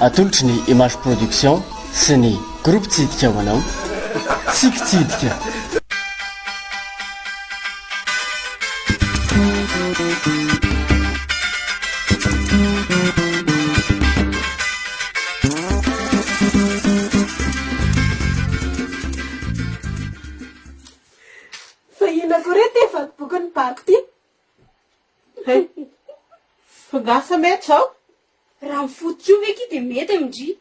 atolotry ny image production sy ny groupe tsidika ho anao tsikitsidika Bukan party. Hey. Fagasa met sao? Raha fotsy io veky dia mety amindry.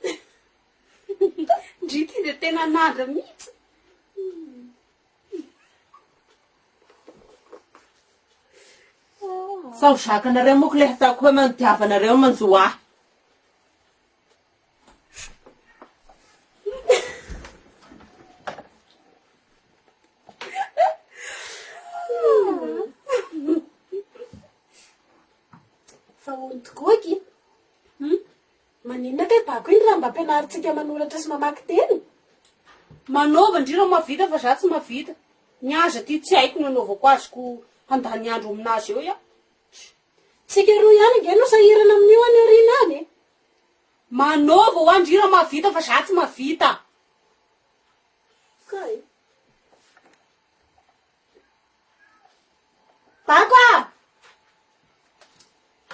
Ndry ty dia tena nandra mihitsy. Sao zakanareo moa ko le hataoko hoe manodiavanareo manjo ahy. Tokoaky maninona kay bako iny raha mba ampianaritsika manoratra sy mamaky teny Manova ndry raha mavita fa za tsy mavita. Ny aza ty tsy haiko nanaovako azoko handany andro aminazy eo ya. Tsika roa ihany ange no sahirana amin'io any arina any. Manova ho andry raha mavita fa za tsy mavita. Kay. Bako a!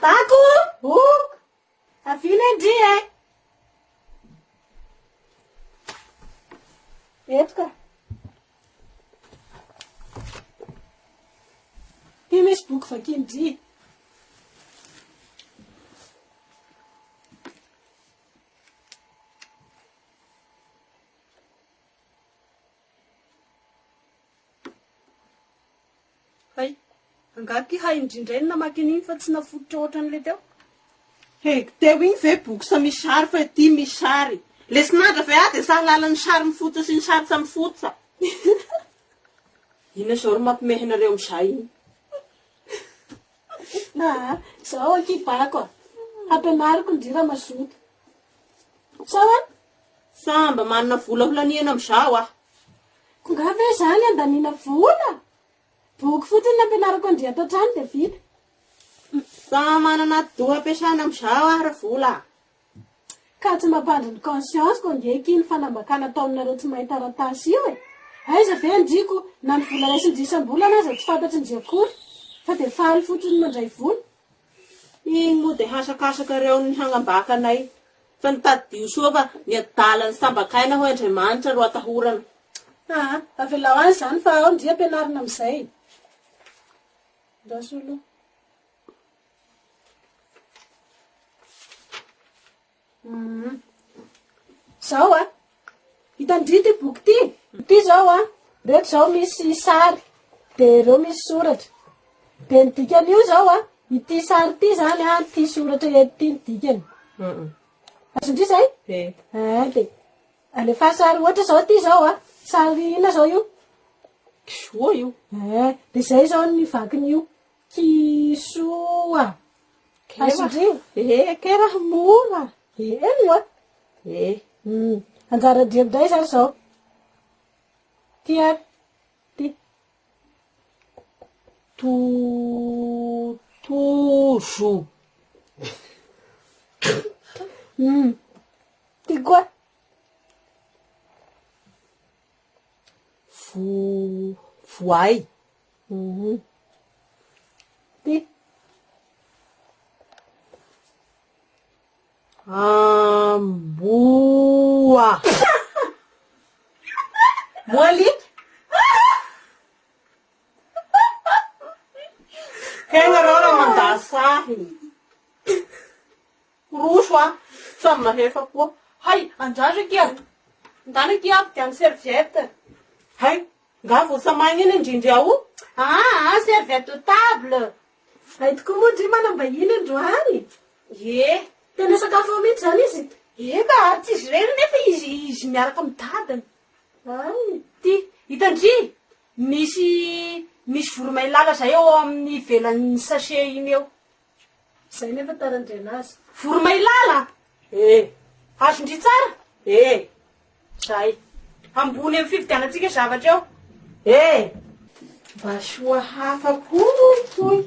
Bako! Avila ndry e! Eto ka. Io misy boky vakindry. Hay, angaky hay indrindray ny namaky an'iny fa tsy nafototra ohatran'le teo. Heko teo igny ve boky sa misy sary fa ety misy sary. Lesinandra fe dia sahalalany sary mifotsa sy ny sary sa mifotsa. Ina sao ro mampimehinareo amizay iny. Zao aky bako a. Ampianariko ndry raha mazoto. Sao a? Samba manana vola holaniana amizao ah. Konga ve zany andaniana vola? Boky fotsiny nampianariko andry ato trano dia vita. Sa manana doha ampiasana amizao ah raha vola. Ka tsy mampandry ny conscience ko ngeky iny fanambakana taonareo tsy mahita taratasy io e. Aiza ve andriko na ny vola raisindry isam-bolana aza tsy fantatry ndry akory. Fa dia faly fotsiny mandray vola. Igny moa dia hasakasaka reo ny hangambakanay. Fa nitadio soa fa ny adalany sambakaina ho Andriamanitra ro atahorana. Avelao any zany fa ao ndry ampianarina amizay. Ndaso aloha. Zao a, hitandry ty boky ty. Ty zao a, reto zao misy sary, dia reo misy soratra. Dia ny dikan'io zao a, ity sary ty zany a, ty soratra eto ty ny dikany. Azondry zay? Dia alefa sary ohatra zao ty zao a, sary ina zao io? Kisoa io. Dia zay zao ny vakin'io. Kisoa. Azondry? Ke raha mora. Eno a? Anjara driamindray zany zao. Ty ary. Ty. Tozo. Ty koa. Voay. Ty. Amboa. Moali. Kena rora mandasahy. Roso ah. Samy mahefa koa. Hay, andrara kia. Ndana kia avy dia ny serviette. Hay, nga voasamaigna iny indrindry ao. Serviette au table. Ay tokoa moa ndry manambahiny androany. Tena sakafo mihitsy zany izy. Eka, tsy izy reny nefa izy miaraka amin'ny tadiny. Ty, hitandry, misy voromailala zay eo amin'ny velan'ny sachet iny eo. Zay nefa tarandry anazy. Voromailala? Azondry tsara? Zay. Ambony amin'ny fividianantsika zavatra eo. Mba soa hafa koa.